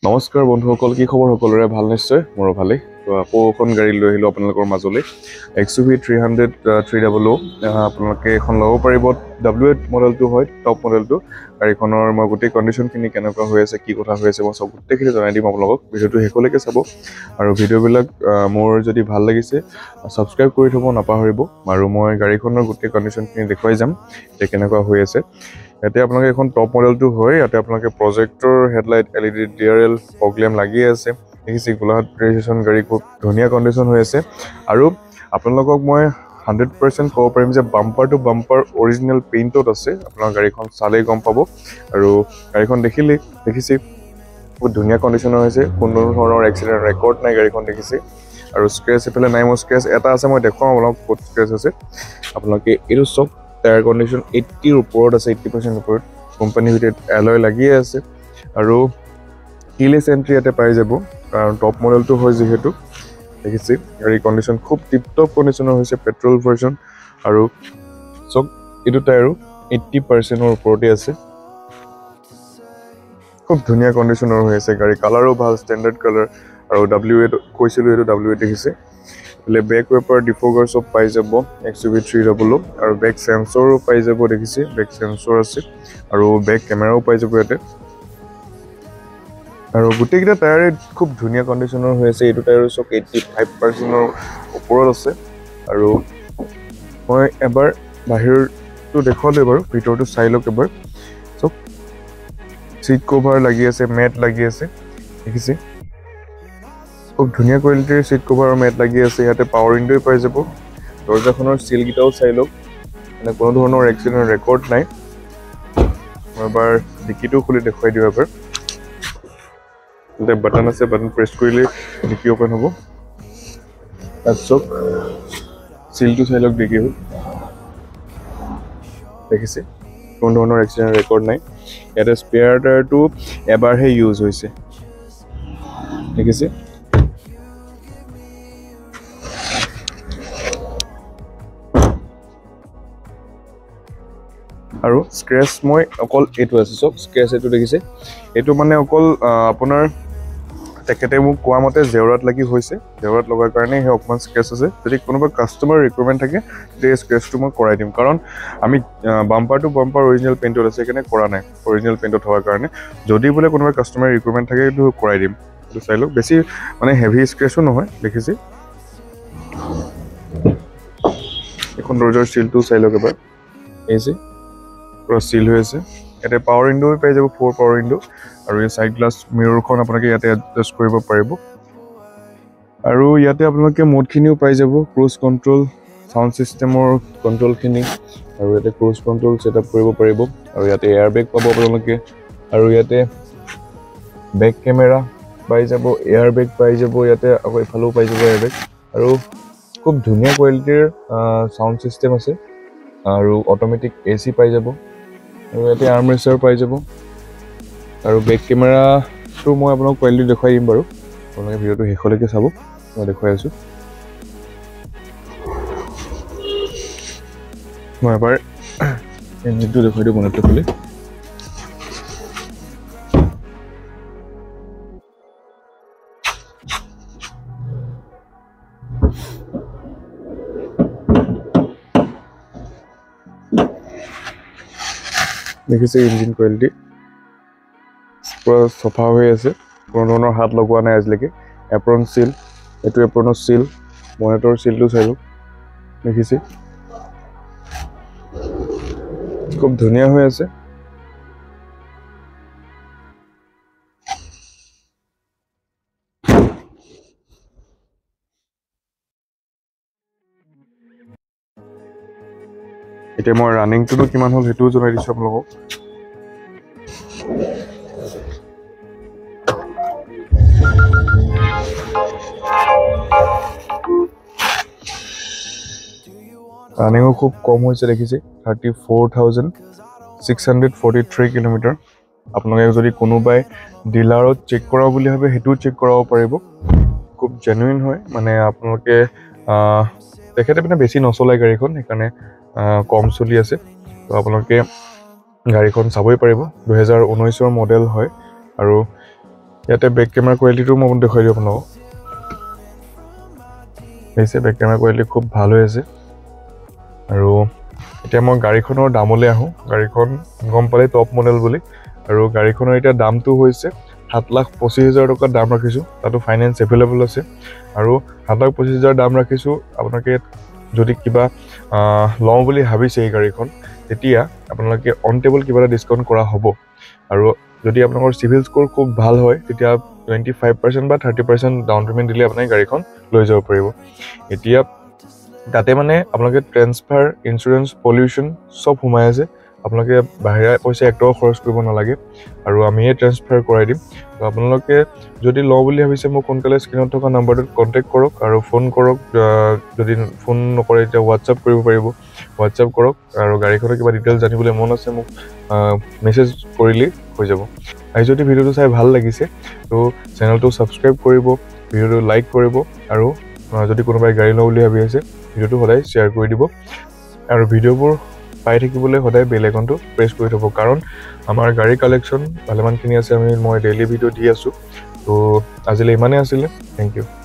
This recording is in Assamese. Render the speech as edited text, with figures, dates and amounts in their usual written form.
নমস্কাৰ বন্ধুসকল, কি খবৰ? সকলোৰে ভাল নিশ্চয়? মোৰো ভালেই। তো আকৌ এখন গাড়ী লৈ আহিলোঁ আপোনালোকৰ মাজলৈ, XUV 300 300। আপোনালোকে এখন ল'ব পাৰিব। W8 মডেলটো হয়, টপ মডেলটো। গাড়ীখনৰ মই গোটেই কণ্ডিশ্যনখিনি কেনেকুৱা হৈ আছে, কি কথা হৈ আছে, মই চব গোটেইখিনি জনাই দিম আপোনালোকক। ভিডিঅ'টো শেষলৈকে চাব আৰু ভিডিঅ'বিলাক মোৰ যদি ভাল লাগিছে ছাবস্ক্ৰাইব কৰি থ'ব নাপাহৰিব। আৰু মই গাড়ীখনৰ গোটেই কণ্ডিশ্যনখিনি দেখুৱাই যাম যে কেনেকুৱা হৈ আছে। ইয়াতে আপোনালোকে এখন টপ মডেলটো হয়। ইয়াতে আপোনালোকে প্ৰজেক্টৰ, হেডলাইট, LED, DRL, প্ৰগ্লেম লাগি আছে। দেখিছে গোলাঘাট ৰেজিষ্ট্ৰেশ্যন গাড়ী খুব ধুনীয়া কণ্ডিশ্যন হৈ আছে। আৰু আপোনালোকক মই 100% ক'ব পাৰিম যে বাম্পাৰ টু বাম্পাৰ অৰিজিনেল পেইণ্টত আছে। আপোনাৰ গাড়ীখন চালেই গম পাব। আৰু গাড়ীখন দেখিছে বহুত ধুনীয়া কণ্ডিশ্যনৰ হৈছে। কোনো ধৰণৰ এক্সিডেণ্ট ৰেকৰ্ড নাই গাড়ীখন, দেখিছে। আৰু স্ক্ৰেচ এইফালে নাই, মোৰ স্ক্ৰেচ এটা আছে, মই দেখুৱাম আপোনালোক ক'ত স্ক্ৰেচ আছে। আপোনালোকে এইটো চব টায়াৰ কণ্ডিশ্যন 80ৰ ওপৰত আছে, 80% ওপৰত। কোম্পানীৰ ভিতৰত এলয় লাগিয়ে আছে। আৰু কিলেছ এণ্ট্ৰি ইয়াতে পাই যাব, কাৰণ টপ মডেলটো হয় যিহেতু। দেখিছে গাড়ী কণ্ডিশ্যন খুব টিপটপ কণ্ডিশ্যনৰ হৈছে, পেট্ৰল ভাৰ্জন। আৰু চব এইটো টায়াৰো 80%ৰ ওপৰতে আছে। খুব ধুনীয়া কণ্ডিশ্যনৰ হৈ আছে গাড়ী। কালাৰো ভাল, ষ্টেণ্ডাৰ্ড কালাৰ। আৰু W8 কৈছিলোঁ, এইটো W8 দেখিছে। এইফালে বেক ৱেপাৰ, ডিফগাৰ চব পাই যাব XUV 300। আৰু বেক চেঞ্চৰো পাই যাব, দেখিছে বেক চেঞ্চৰ আছে। আৰু বেক কেমেৰাও পাই যাব ইয়াতে। আৰু গোটেইকেইটা টায়াৰে খুব ধুনীয়া কণ্ডিশ্যনৰ হৈ আছে। এইটো টায়াৰো চব 85%ৰ ওপৰত আছে। আৰু মই এবাৰ বাহিৰটো দেখুৱালোঁ, বাৰু ভিতৰটো চাই লওক এবাৰ। চব চিট কভাৰ লাগি আছে, মেট লাগি আছে, দেখিছে খুব ধুনীয়া কোৱালিটিৰ চিট কভাৰ আৰু মেট লাগি আছে। ইয়াতে পাৱাৰ উইণ্ডোই পাই যাব। দৰ্জাখনৰ চিলকেইটাও চাই লওক, মানে কোনো ধৰণৰ এক্সিডেণ্ট ৰেকৰ্ড নাই। মই এবাৰ ডিকিটো খুলি দেখুৱাই দিওঁ এবাৰ। ইয়াতে বাটন আছে, বাটন প্ৰেছ কৰিলে ডিকি অ'পেন হ'ব। তাৰপিছত চিলটো চাই লওক, ডিকি হ'ল, দেখিছে কোনো ধৰণৰ এক্সিডেণ্ট ৰেকৰ্ড নাই। ইয়াতে স্পেয়াৰ টায়াৰটো এবাৰহে ইউজ হৈছে, দেখিছে। আৰু স্ক্ৰেচ মই অকল এইটো আছে, চব স্ক্ৰেচ এইটো দেখিছে। এইটো মানে অকল আপোনাৰ তেখেতে মোক কোৱা মতে জেওৰাত লাগি হৈছে, জেওৰাত লগাৰ কাৰণে সেই অকণমান স্ক্ৰেচ আছে। যদি কোনোবা কাষ্টমাৰ ৰিকুৱাৰমেণ্ট থাকে তেতিয়া এই স্ক্ৰেচটো মই কৰাই দিম, কাৰণ আমি বাম্পাৰ টু বাম্পাৰ অৰিজিনেল পেইণ্টত আছে, সেইকাৰণে কৰা নাই অৰিজিনেল পেইণ্টত হোৱাৰ কাৰণে। যদি বোলে কোনোবা কাষ্টমাৰ ৰিকুৱাৰমেণ্ট থাকে সেইটো কৰাই দিম। এইটো চাই লওক, বেছি মানে হেভি স্ক্ৰেচো নহয়, দেখিছে। এখন দৰ্জাৰ চিলটো চাই লওক এবাৰ, এই পুৰা চিল হৈ আছে। ইয়াতে পাৱাৰ উইণ্ডো পাই যাব, 4 পাৱাৰ উইণ্ডো। আৰু এই চাইড গ্লাছ মিৰৰখন আপোনালোকে ইয়াতে এডজাষ্ট কৰিব পাৰিব। আৰু ইয়াতে আপোনালোকে মোডখিনিও পাই যাব, ক্ৰুজ কণ্ট্ৰল, চাউণ্ড ছিষ্টেমৰ কণ্ট্ৰলখিনি। আৰু ইয়াতে ক্ৰুজ কণ্ট্ৰল ছেটআপ কৰিব পাৰিব। আৰু ইয়াতে এয়াৰ বেগ পাব আপোনালোকে। আৰু ইয়াতে বেক কেমেৰা পাই যাব, এয়াৰ বেগ পাই যাব। ইয়াতে আকৌ এইফালেও পাই যাব এয়াৰ বেগ। আৰু খুব ধুনীয়া কোৱালিটিৰ চাউণ্ড ছিষ্টেম আছে। আৰু অট'মেটিক AC পাই যাব। আৰু ইয়াতে আৰ্মৰেষ্টাৰ পাই যাব। আৰু বেক কেমেৰাটো মই আপোনাক কোৱালিটি দেখুৱাই দিম বাৰু, আপোনালোকে ভিডিঅ'টো শেষলৈকে চাব, মই দেখুৱাই আছোঁ। মই এবাৰ ইঞ্জিনটো দেখুৱাই দিওঁ বনেটটো খুলি। দেখিছে ইঞ্জিন কোৱালিটি পুৰা চফা হৈ আছে, কোনো ধৰণৰ হাত লগোৱা নাই আজিলৈকে। এপ্ৰন চিল, এইটো এপ্ৰনৰ চিল, বনেটৰ চিলটো চাই লওক, দেখিছে খুব ধুনীয়া হৈ আছে। এতিয়া মই ৰানিংটোতো কিমান হ'ল সেইটোও জনাই দিছোঁ আপোনালোকক। ৰানিঙো খুব কম হৈছে, দেখিছে 34,643 কিলোমিটাৰ। আপোনালোকে যদি কোনোবাই ডিলাৰত চেক কৰাওঁ বুলি ভাবে সেইটোও চেক কৰাব পাৰিব, খুব জেনুইন হয়। মানে আপোনালোকে তেখেতে মানে বেছি নচলায় গাড়ীখন, সেইকাৰণে কম চলি আছে। তো আপোনালোকে গাড়ীখন চাবই পাৰিব। 2019ৰ মডেল হয়। আৰু ইয়াতে বেক কেমেৰা কোৱালিটিটো মই দেখাই দিওঁ আপোনালোকক হৈছে বেক কেমেৰা কোৱালিটি খুব ভাল হৈ আছে আৰু এতিয়া মই গাড়ীখনৰ দামলৈ আহোঁ গাড়ীখন গম পালে টপ মডেল বুলি আৰু গাড়ীখনৰ এতিয়া দামটো হৈছে 7,25,000 টকা দাম ৰাখিছোঁ তাতো ফাইনেন্স এভেইলেবল আছে আৰু 7,25,000 দাম ৰাখিছোঁ আপোনালোকে যদি কিবা লওঁ বুলি ভাবিছে এই গাড়ীখন তেতিয়া আপোনালোকে অন টেবল কিবা এটা ডিছকাউণ্ট কৰা হ'ব আৰু যদি আপোনালোকৰ চিভিল স্ক'ৰ খুব ভাল হয় তেতিয়া 25% বা 30% ডাউন পে'মেণ্ট দিলে আপুনি গাড়ীখন লৈ যাব পাৰিব এতিয়া তাতে মানে আপোনালোকে ট্ৰেন্সফাৰ ইঞ্চুৰেঞ্চ পলিউশ্যন চব সোমাই আছে আপোনালোকে বাহিৰা পইচা একটকাও খৰচ কৰিব নালাগে আৰু আমিয়ে ট্ৰেন্সফাৰ কৰাই দিম তো আপোনালোকে যদি লওঁ বুলি ভাবিছে মোক সোনকালে স্ক্ৰীনত থকা নাম্বাৰটোত কণ্টেক্ট কৰক আৰু ফোন কৰক যদি ফোন নকৰে তেতিয়া হোৱাটছআপ কৰিব পাৰিব হোৱাটছআপ কৰক আৰু গাড়ীখনৰ কিবা ডিটেইলছ জানিবলৈ মন আছে মোক মেছেজ কৰিলেই হৈ যাব আৰু যদি ভিডিঅ'টো চাই ভাল লাগিছে তো চেনেলটো ছাবস্ক্ৰাইব কৰিব ভিডিঅ'টো লাইক কৰিব আৰু যদি কোনোবাই গাড়ী লওঁ বুলি ভাবি আছে ভিডিঅ'টো সদায় শ্বেয়াৰ কৰি দিব আৰু ভিডিঅ'বোৰ পাই থাকিবলৈ সদায় বেল আইকনটো প্ৰেছ কৰি থ'ব কাৰণ আমাৰ গাড়ী কালেকশ্যন ভালেমানখিনি আছে মই ডেইলি ভিডিঅ' দি আছোঁ তো আজিলৈ ইমানেই আছিলে থেংক ইউ